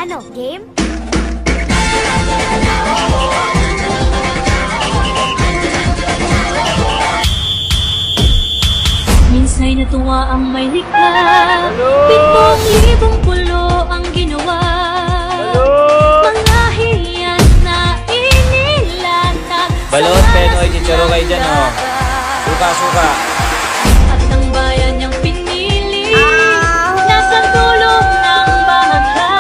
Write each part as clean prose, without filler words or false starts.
Ano, game? Minsa'y natuwa ang may likha, 7,000 pulo ang ginawa. Mga hiyan na inilatag Balot, Penoy, chicharo kayo dyan, oh. Suka. at ang bayan niyang pinili, nasa tulong ng bahagha.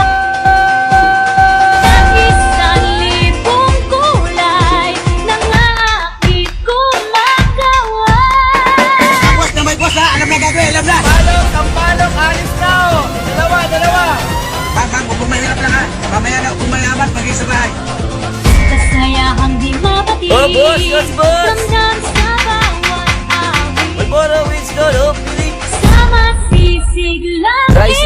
Ng 1,000 kulay, nangaakit kumagawa. Boss na may boss ha! Alam na gagawin, alam na! Palok, alis na, oh. Dalawa. Bang, huwag mong mahirap lang ha! Mamaya na kung mayaman, pag-ibig sa bahay! Kasayahang di mapati, Oh, boss! Ramdam sa bawat awit, Boro, wins, no, pili. sa masisiglang Rice